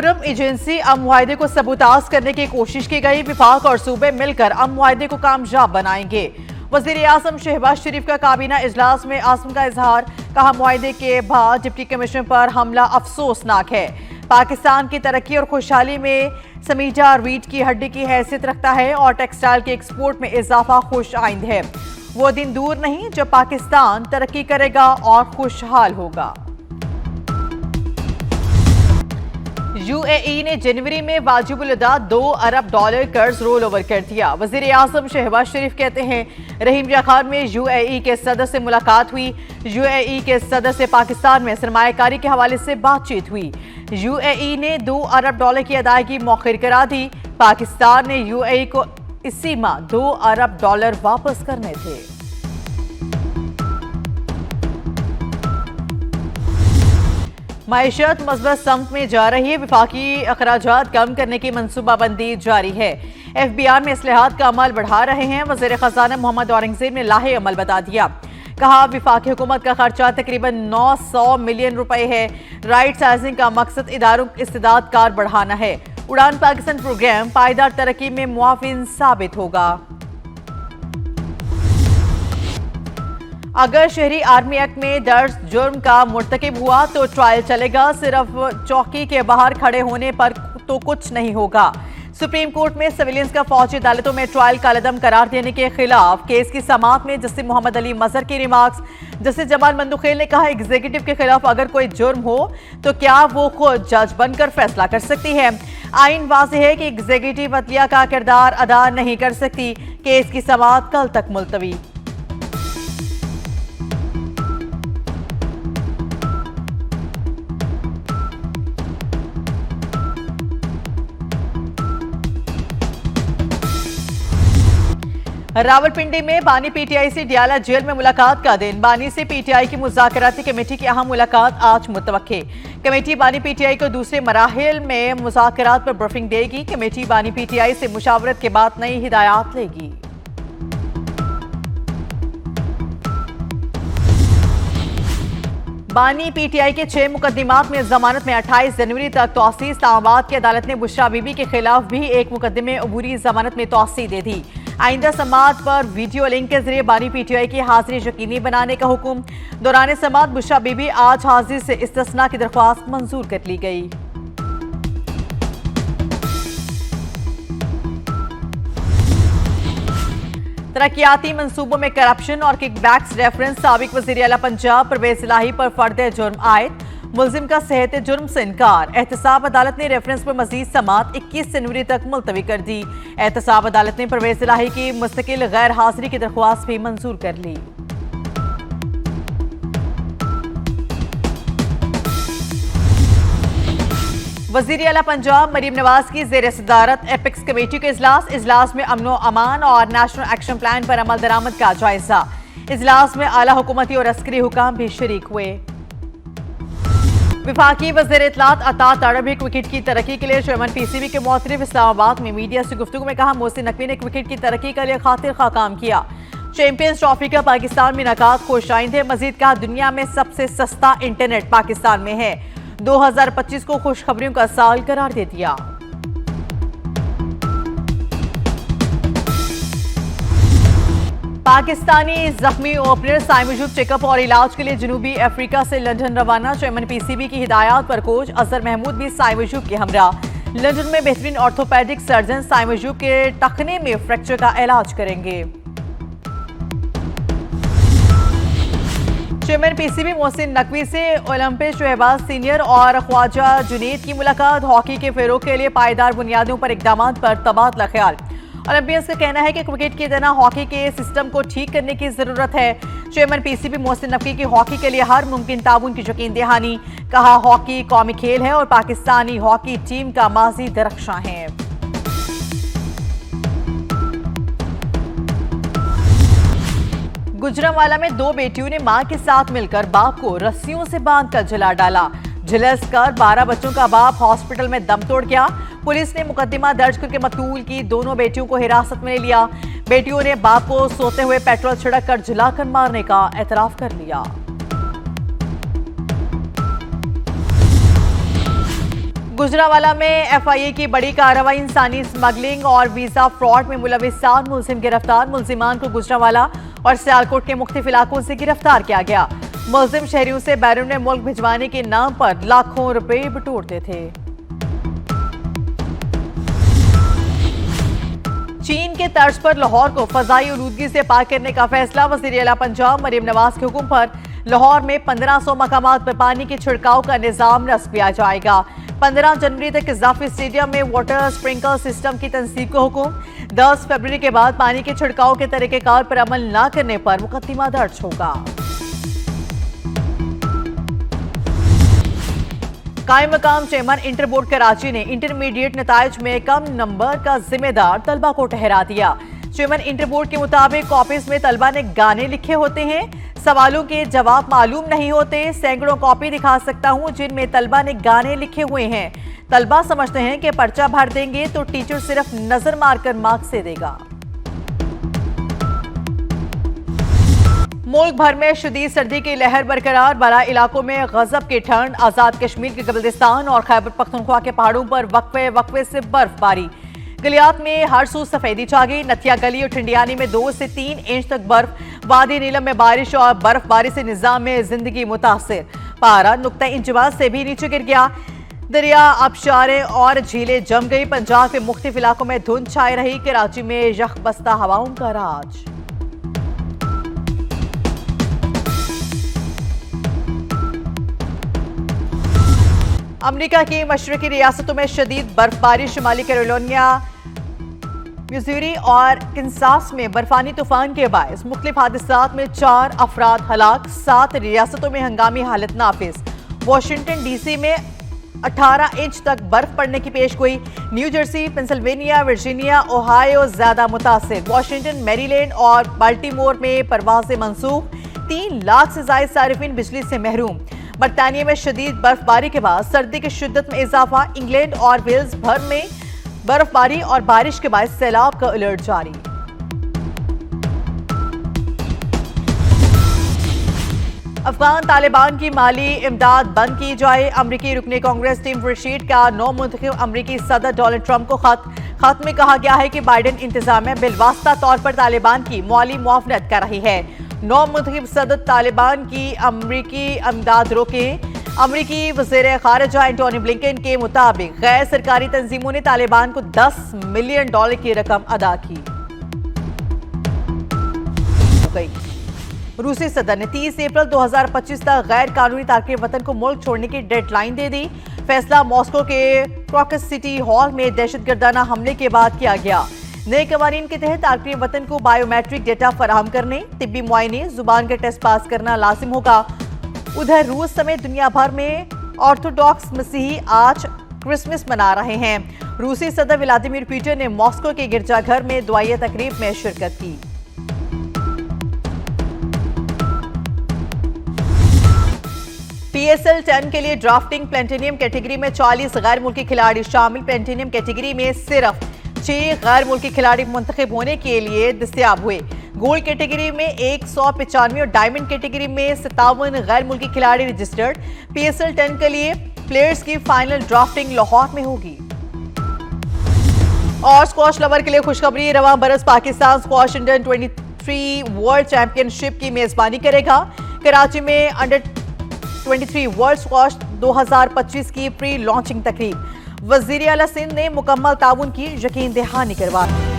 Petroleum agency अमन मुआहदे को सबूताज करने की कोशिश की गई। विफाक और सूबे मिलकर अमन मुआहदे को कामयाब बनाएंगे। वजीर आजम शहबाज शरीफ का काबीना इजलास में आज़म का इजहार, कहा मुआहदे के बाद डिप्टी कमिश्नर पर हमला अफसोसनाक है। पाकिस्तान की तरक्की और खुशहाली में समीजा रीढ़ की हड्डी की हैसियत रखता है और टेक्सटाइल के एक्सपोर्ट में इजाफा खुश आइंद है। वो दिन दूर नहीं जब पाकिस्तान तरक्की करेगा और खुशहाल होगा। यूएई ने जनवरी में वाजिबुल अदा $2 अरब कर्ज रोल ओवर कर दिया। वजीर आजम शहबाज शरीफ कहते हैं रहीम या खान में यूएई के सदर से मुलाकात हुई। यूएई के सदर से पाकिस्तान में सरमायाकारी के हवाले से बातचीत हुई। यूएई ने $2 अरब की अदायगी मौखिर करा दी। पाकिस्तान ने यूएई को इसी माह $2 अरब वापस करने थे। मईशत मज़बूत समत में जा रही है। विफाकी अखराजात कम करने की मनसूबाबंदी जारी है। एफबीआर में इस्लाहात का अमल बढ़ा रहे हैं। वज़ीर ख़ज़ाना मोहम्मद औरंगज़ेब ने लाहे अमल बता दिया। कहा विफाकी हुकूमत का खर्चा तकरीबन 900 मिलियन रुपए है। राइट साइजिंग का मकसद इदारों की इस्तेदाद कार बढ़ाना है। उड़ान पाकिस्तान प्रोग्राम पायदार तरक्की में मुआविन साबित होगा। अगर शहरी आर्मी एक्ट में दर्ज जुर्म का मुर्तकिब हुआ तो ट्रायल चलेगा। सिर्फ चौकी के बाहर खड़े होने पर तो कुछ नहीं होगा। सुप्रीम कोर्ट में सिविलियंस का फौजी अदालतों में ट्रायल कालदम करार देने के खिलाफ केस की समाअत में जस्टिस मोहम्मद अली मजहर की रिमार्क्स। जस्टिस जमाल मंदुखेल ने कहा एग्जीक्यूटिव के खिलाफ अगर कोई जुर्म हो तो क्या वो खुद जज बनकर फैसला कर सकती है। आइन वाज़ेह है कि एग्जीक्यूटिव अदलिया का किरदार अदा नहीं कर सकती। केस की समाअत कल तक मुलतवी। रावलपिंडी में बानी पीटीआई से डियाला जेल में मुलाकात का दिन। बानी से पीटीआई की मुज़ाकराती कमेटी की अहम मुलाकात आज मुतवक्के। कमेटी बानी पीटीआई को दूसरे मराहिल में मुज़ाकरात पर ब्रीफिंग देगी। कमेटी बानी पीटीआई से मुशावरत के बाद नई हिदायत लेगी। बानी पीटीआई के 6 मुकदमात में जमानत में 28 जनवरी तक तौसीह। इस्लामाबाद की अदालत ने बुशरा बीबी के खिलाफ भी एक मुकदमे अबूरी जमानत में तौसीह दे दी। आइंदा समाअत पर वीडियो लिंक के जरिए बानी पीटीआई की हाजिरी यकीनी बनाने का हुक्म। दौरान समाअत बुशरा बीबी आज हाजिर से इस्तिस्ना की दरख्वास्त मंजूर कर ली गई। तरक्याती मंसूबों में करप्शन और किकबैक्स रेफरेंस। साबिक वज़ीर आला पंजाब परवेज इलाही पर फर्द जुर्म आयद। मुलजिम का सेहत जुर्म से इनकार। एहतसाब अदालत ने रेफरेंस पर मजीद समाअत 21 जनवरी तक मुलतवी कर दी। एहतसाब अदालत ने परवेज इलाही की मुस्तकिल गैर हाजिरी की दरख्वास्त भी मंजूर कर ली। वज़ीर आला पंजाब मरीम नवाज की जेर सदारत एपिक्स कमेटी के इजलास में अमनो अमान और नेशनल एक्शन प्लान पर अमल दरामद का जायजा। इजलास में आला हुकूमती और अस्करी हुकाम भी शरीक हुए। विफाकी वज़ीर इत्तलात अता ताड़ब भी क्रिकेट की तरक्की के लिए चेयरमैन पीसीबी के मुअत्तरिफ इस्लामाबाद में मीडिया से गुफ्तगू में कहा मोहसिन नकवी ने क्रिकेट की तरक्की के लिए खातिर खा काम किया। चैंपियंस ट्रॉफी का पाकिस्तान में इनेकाद खुश आइंद है। मजीद कहा दुनिया में सबसे सस्ता इंटरनेट पाकिस्तान में है। 2025 को खुशखबरियों का साल करार दे दिया। पाकिस्तानी जख्मी ओपनर साइम अयूब चेकअप और इलाज के लिए जनूबी अफ्रीका से लंदन रवाना। चेयरमैन पीसीबी की हिदायत पर कोच अजहर महमूद भी साइम अयूब के हमरा। लंदन में बेहतरीन ऑर्थोपेडिक सर्जन साइम अयूब के टखने में फ्रैक्चर का इलाज करेंगे। चेयरमैन पीसीबी मोहसिन नकवी से ओलंपिक शहबाज सीनियर और ख्वाजा जुनैद की मुलाकात। हॉकी के फेरोग के लिए पायदार बुनियादों पर इकदाम पर तबादला ख्याल। ओलंपियंस का कहना है कि क्रिकेट की तरह हॉकी के सिस्टम को ठीक करने की जरूरत है। चेयरमैन पीसीबी मोहसिन नकवी की हॉकी के लिए हर मुमकिन ताउन की यकीन दहानी। कहा हॉकी कौमी खेल है और पाकिस्तानी हॉकी टीम का माजी दरख्शां है। गुजरांवाला में 2 बेटियों ने मां के साथ मिलकर बाप को रस्सियों से बांधकर जला डाला। झुलसकर 12 बच्चों का बाप हॉस्पिटल में दम तोड़ गया। पुलिस ने मुकदमा दर्ज करके मकतूल की दोनों बेटियों को हिरासत में ले लिया। बेटियों ने बाप को सोते हुए पेट्रोल छिड़क कर जलाकर मारने का एतराफ कर लिया। गुजरांवाला में एफआईए की बड़ी कार्रवाई, इंसानी स्मगलिंग और वीजा फ्रॉड में मुलविस 4 मुलजिम गिरफ्तार। मुलजिमान को गुजरांवाला और सियालकोट के मुख्तलिफ इलाकों से गिरफ्तार किया गया। मुलजिम शहरियों से बैरून मुल्क भिजवाने के नाम पर लाखों रुपए बटोरते थे। चीन के तर्ज पर लाहौर को फजाई आलूदगी से पाक करने का फैसला। वज़ीर आला पंजाब मरियम नवाज के हुक्म पर लाहौर में 1500 मकामात पर पानी के छिड़काव का निजाम नस्ब किया जाएगा। 15 जनवरी तक इजाफी स्टेडियम में वाटर स्प्रिंकलर सिस्टम की तनसीब का हुक्म। 10 फरवरी के बाद पानी के छिड़काव के तरीकेकार पर अमल न करने पर मुकदमा दर्ज होगा। कायम मकाम चेयरमैन इंटर बोर्ड कराची ने इंटरमीडिएट नताइज में कम नंबर का जिम्मेदार तलबा को ठहरा दिया। चेयरमैन इंटर बोर्ड के मुताबिक कॉपीज में तलबा ने गाने लिखे होते हैं, सवालों के जवाब मालूम नहीं होते। सैकड़ों कॉपी दिखा सकता हूं जिनमें तलबा ने गाने लिखे हुए हैं। तलबा समझते हैं कि पर्चा भर देंगे तो टीचर सिर्फ नजर मारकर मार्क्स दे देगा। मुल्क भर में शदीद सर्दी की लहर बरकरार। बड़ा इलाकों में गजब की ठंड। आजाद कश्मीर के कबिलिस्तान और खैबर पख्तूनख्वा के पहाड़ों पर वक्फे वक्फे से बर्फबारी। गलियात में हर सू सफेदी छा गई। नथिया गली और ठंडियानी में 2 से 3 इंच तक बर्फ। वादी नीलम में बारिश और बर्फबारी से निजाम में जिंदगी मुतासिर। पारा नुक्ता इंजमाज से भी नीचे गिर गया। दरिया, आबशारें और झीलें जम गई। पंजाब के मुख्तलिफ इलाकों में धुंध छाई रही। कराची में यख बस्ता हवाओं का राज। अमेरिका की मशरकी रियासतों में शदीद बर्फबारी। शुमाली कैरोलिना, मिज़ूरी और किन्सास में बर्फानी तूफान के बायस मुख्तलिफ हादसात में 4 अफराद हलाक। 7 रियासतों में हंगामी हालत नाफिज। वाशिंगटन डीसी में 18 इंच तक बर्फ पड़ने की पेशगोई। New Jersey, Pennsylvania, Virginia, Ohio ज्यादा मुतासिर। वाशिंगटन, मैरीलैंड और बाल्टीमोर में परवाजें मंसूख। 3 लाख से ज्यादा सारिफिन बिजली से महरूम। बरतानिया में शदीद बर्फबारी के बाद सर्दी की शिद्दत में इजाफा। इंग्लैंड और वेल्स भर में बर्फबारी और बारिश के बाद सैलाब का अलर्ट जारी। अफगान तालिबान की माली इमदाद बंद की जाए। अमरीकी रुकने कांग्रेस टीम रशीद का नौ मुंतखब अमरीकी सदर डोनाल्ड ट्रंप को खत में कहा गया है कि बाइडेन इंतजामिया बिलवास्ता तौर पर तालिबान की माली मुआवनत कर रही है। 9 मुंतखब सदर तालिबान की अमरीकी इमदाद रोकें। अमरीकी वज़ीर खारिजा एंटोनी ब्लिंकन के मुताबिक गैर सरकारी तंजीमों ने तालिबान को $10 मिलियन की रकम अदा की। रूसी सदर ने 30 अप्रैल 2025 तक गैर कानूनी तारकिन वतन को मुल्क छोड़ने की डेडलाइन दे दी। फैसला मॉस्को के क्रॉकस सिटी हॉल में दहशतगर्दाना हमले के बाद किया गया। नए कवानीन के तहत तारकिन वतन को बायोमेट्रिक डेटा फराहम करने, तिब्बी मुआयने, जुबान के टेस्ट पास करना लाजिम होगा। उधर रूस समेत दुनिया भर में ऑर्थोडॉक्स मसीही आज क्रिसमस मना रहे हैं। रूसी सदर व्लादिमीर पुतिन ने मॉस्को के गिरजाघर में दुआया तकरीब में शिरकत की। PSL 10 के लिए ड्राफ्टिंग प्लेटिनियम कैटेगरी में 40 गैर मुल्की खिलाड़ी शामिल। प्लेटिनियम कैटेगरी में सिर्फ 6 गैर मुल्की खिलाड़ी मुंतखब होने के लिए दस्तयाब हुए। गोल्ड कैटेगरी में 195 और डायमंड कैटेगरी में 57 गैर मुल्की खिलाड़ी रजिस्टर्ड। PSL 10 के लिए प्लेयर्स की फाइनल ड्राफ्टिंग लाहौर में होगी। और स्क्वॉश लवर के लिए खुशखबरी, रवां बरस Pakistan squash under 23 world championship की मेजबानी करेगा। कराची में अंडर 23 वर्ल्ड स्क्वॉश 2025 की प्री लॉन्चिंग तकरीब। वज़ीर आला सिंध ने मुकम्मल ताउन की यकीन दहानी करवाई।